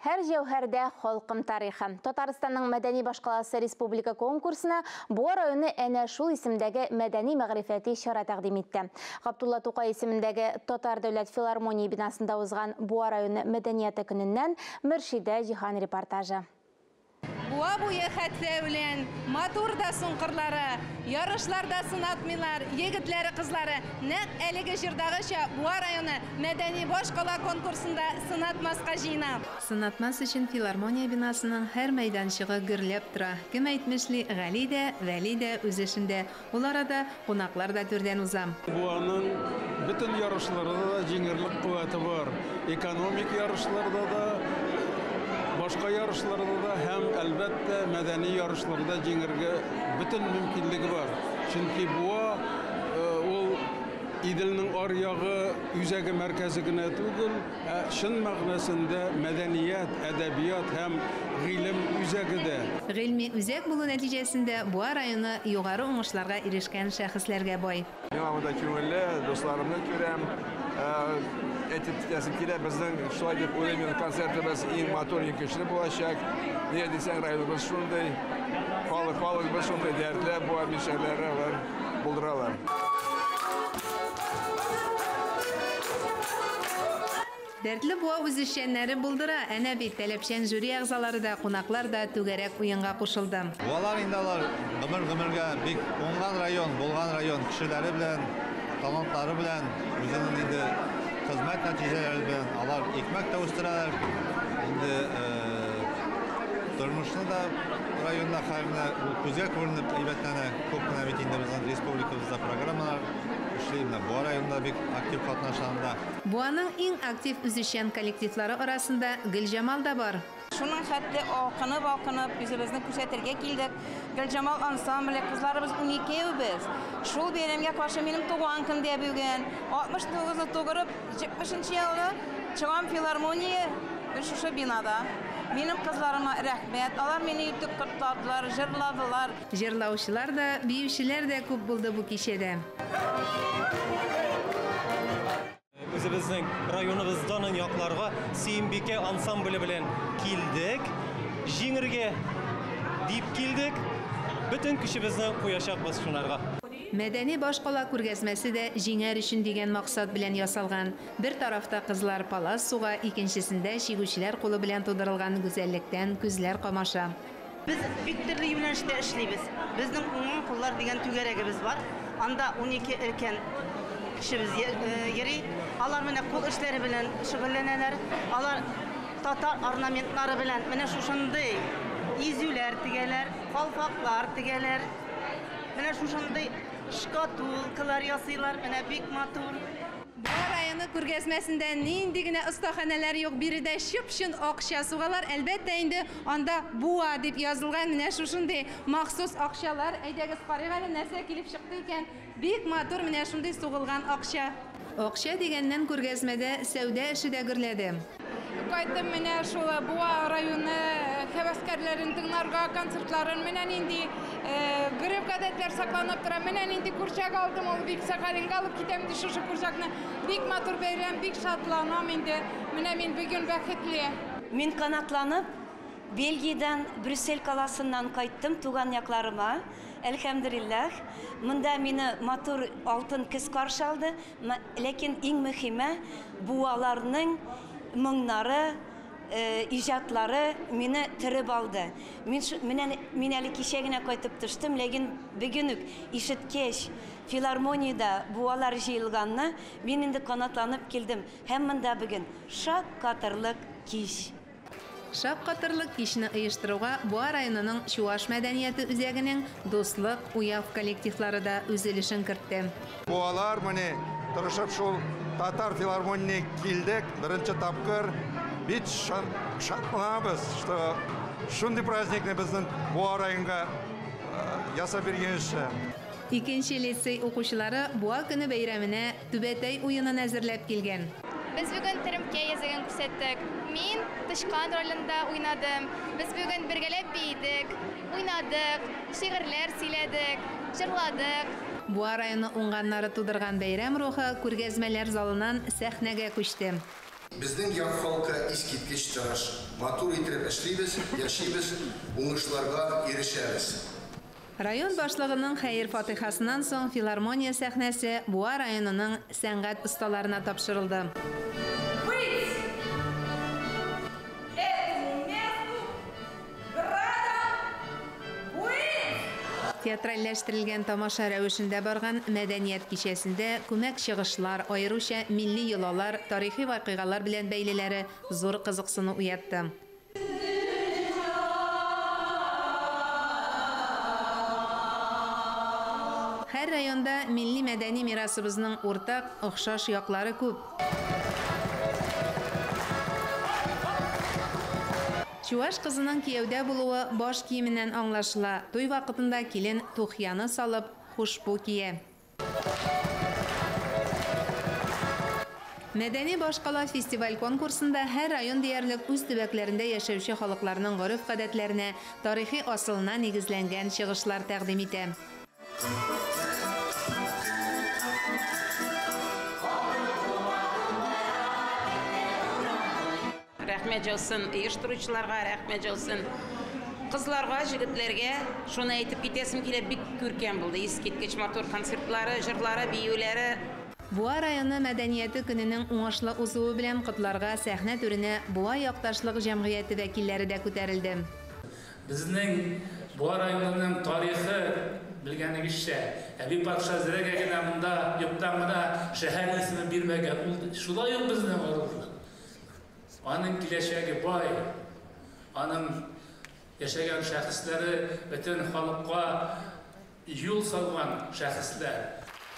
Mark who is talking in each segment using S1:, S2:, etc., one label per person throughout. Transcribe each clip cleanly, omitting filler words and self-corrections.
S1: Her Jevher'de Холқым тарихы. Татарстанның мәдәни башкаласы республика конкурсына бу районы әнә шул исемдәге мәдәни мәгърифәти чара тәкъдим итте. Габдулла Тукай исемендәге Татар дәүләт филармония бинасында узган бу районы мәдәнияте көненнән Мөршидә Җиһан репортажы.
S2: Буа буе хәтле белән матур да суңкырлары, ярышларда сынатмыйлар, егетләре кызлары. Нәкъ әлеге җирдагыча Буа районы мәдәни башкала конкурсында сынатмаска җыена.
S3: Сынатмас өчен филармония бинасының һәр мәйданчыгы гөрләп тора. Кем әйтмешли, Гали дә, Вәли дә үз эшендә. Ул арада кунаклар да түрдән уза.
S4: Буаның бөтен ярышларында да җиңерлек куәте бар. Экономик ярышларда да, башка ярышларда да һәм әлбәттә мәдәни ярышларда җиңәргә бөтен мөмкинлеге бар. Чөнки Буа ул Иделнең аръягы үзәге мәркәзе генә түгел, шын мәгънәсендә мәдәният, әдәбият һәм гыйлем үзәге дә.
S3: Гыйльми үзәк булу нәтиҗәсендә Буа районы югары уңышларга ирешкән шәхесләргә бай.
S5: Миңа монда күңелле, дусларымны күрәм. Әйтәсем килә, безнең шулай дип уйлыйм, концертыбыз иң матур, иң көчле булачак. Нигә дисәң, районыбыз шундый, халык шундый дәртле, Буа мишәрләре булдыралар.
S3: Дәртле Буа үз эшчәннәре булдыра, әнә бит таләпчән жюри әгъзалары да, кунаклар да түгәрәк уенга кушылды.
S6: Буалар инде алар гомер-гомергә бик уңган район, булган район, кешеләре белән, талантлары белән, үзенең инде хезмәт нәтиҗәләре белән алар икмәк тә үстерәләр. Инде тормышны да районда хәлне күзгә күренеп әйбәтләнә. Күп кенә бит инде безнең республикабызда программалар Буа районында бик актив катнашканда.
S3: Буаның иң актив үзешчән коллективлары арасында Гөлҗамал да бар.
S2: Шуның хәтле акынып үзебезне күрсәтергә килдек. Гөлҗамал ансамбле кызларыбыз 12 без. Шул бәйрәмгә каршы минем туган көндә бүген 69-ны тугырып 70-нче елда чыгам филармония шушы бинада. Минем кызларыма рәхмәт. Алар мине итеп кытладылар, җырладылар.
S3: Җырлаучылар да, биючеләр дә күп булды бу кичәдә.
S7: Үзебезнең районыбыздан якларга Сөембикә ансамбле белән килдек. Җиңергә дип килдек. Бөтен көчебезне куячакбыз шунарга.
S3: Мәдәни башкала күргәзмәсе дә җиңәр өчен дигән максат белән ясалган. Бер тарафта кызлар палас суга, икенчесендә чигүчеләр кулы белән тудырылган гүзәллектән күзләр камаша.
S8: Без бик төрле юнәлештә эшлибез. Безнең уңган куллар дигән түгәрәгебез бар. Анда 12 өлкән кешебез йөри. Алар менә кул эшләре белән шөгыльләнәләр. Алар татар орнаментлары белән менә шушындый изүләр тигәләр, калфаклар тигәләр. Менә шушындый шкатулкалар ясыйлар, менә бик матур.
S2: Буа районы күргәзмәсендә нинди генә остаханәләр юк, биредә чып-чын акча сугалар. Әлбәттә инде анда Буа дип язылган менә шушындый махсус акчалар. Әйдәгез карыйк әле нәрсә килеп чыкты икән. Бик матур менә шундый сугылган акча.
S3: Акча дигәннән күргәзмәдә сәүдә эше дә гөрләде.
S2: Кайттым менә шул Буа районы хәвәскәрләрен тыңларга, концертларын менә нинди гөреф-гадәтләр сакланып тора. Менә нинди күрчәк алдым, ул бик Сахалинга алып китәм ди шушы күрчәкне. Бик матур бәйрәм, бик шатланам инде. Менә мин бүген бәхетле.
S9: Мин канатланып Бельгиядан, Брюссель каласыннан кайттым туган якларыма. Әлхәмдүлилләх. Монда мине матур алтын көз каршы алды. Ләкин иң мөһиме Буаларның моңнары, иҗатлары мине тиреп алды. Мин әле кичә генә кайтып төштем, ләкин бүген үк ишеткәч филармониядә Буалар җыелганны, мин инде канатланып килдем. Һәм монда бүген шаккатырлык кич.
S3: Шаккатырлык кичне оештыруга Буа районының Чуаш мәдәнияте үзәгенең Дуслык, Уяв коллективлары да үз өлешен кертте.
S5: Буалар менә тырышып шул татар филармониягә килдек, беренче тапкыр. Бит шатланабыз, что шундый праздникны безнең Буа районга ясап биргәнчә.
S3: Икенче лицей укучылары Буа көне бәйрәменә түбәтәй уенын әзерләп килгән.
S10: Biz bugün Тирәмкә языгын күрсәттек. Мин Тышкан ролендә уйнадым. Без бүген бергәләп бийдек, уйнадык, шигырьләр сөйләдек, җырладык.
S3: Буа районы уңганнары тудырган бәйрәм рухы күргәзмәләр залынан сәхнәгә күчте.
S11: Безнең як халкы искиткеч тырыш. Матур итеп эшлибез, яшибез, уңышларга ирешәбез.
S3: Район башлыгының хәйр фатихасынан соң филармония сәхнәсе Буа районының сәнгать осталарына тапшырылды. Театральләштерелгән тамаша рәвешендә барган мәдәният кичәсендә күмәк чыгышлар, аеруча милли йолалар, тарихи вакыйгалар белән бәйлеләре зур кызыксыну уятты. Һәр районда милли мәдәни мирасыбызның уртак, охшаш яклары күп. Чуваш кызының кияүдә булуы баш киеменнән аңлашыла. Туй вакытында килен тухяны салып, хушбу кия. Мәдәни башкала фестиваль конкурсында һәр район диярлек үз төбәкләрендә яшәүче халыкларның гореф-гадәтләренә, тарихи асылына нигезләнгән чыгышлар тәкъдим итә.
S2: Рәхмәт җылсын оештыручыларга, рәхмәт җылсын кызларга, җегетләргә. Шуны әйтеп китәсем килә, бик күркәм булды. Искиткеч матур концертлары, җырлары, биюләре.
S3: Буа районы мәдәнияте көненең уңышлы узуы белән котларга сәхнә түренә Буа якташлык җәмгыяте вәкилләре дә күтәрелде.
S12: Безнең Буа районының тарихы белгәнегезчә, Әби патша зирәгә генә монда юктан гына шәһәр исеме бирмәгән. Ул шулай ук безнең горур. Аның киләчәге бай, аның яшәгән шәхесләре бөтен халыкка юл салган шәхесләр.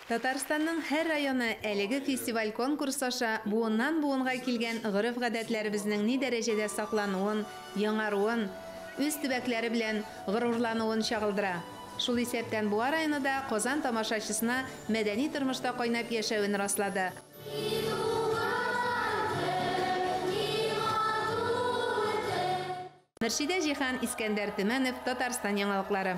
S3: Татарстанның һәр районы әлеге фестиваль конкурс аша буыннан буынга килгән гореф-гадәтләребезнең ни дәрәҗәдә саклануын, яңаруын, үз төбәкләре белән горурлануын чагылдыра. Шул исәптән Буа районы да Казан тамашачысына мәдәни тормышта кайнап яшәвен раслады. Мөршидә Җиһан, Искәндәр Төмәнов, Татарстан яңалыклары.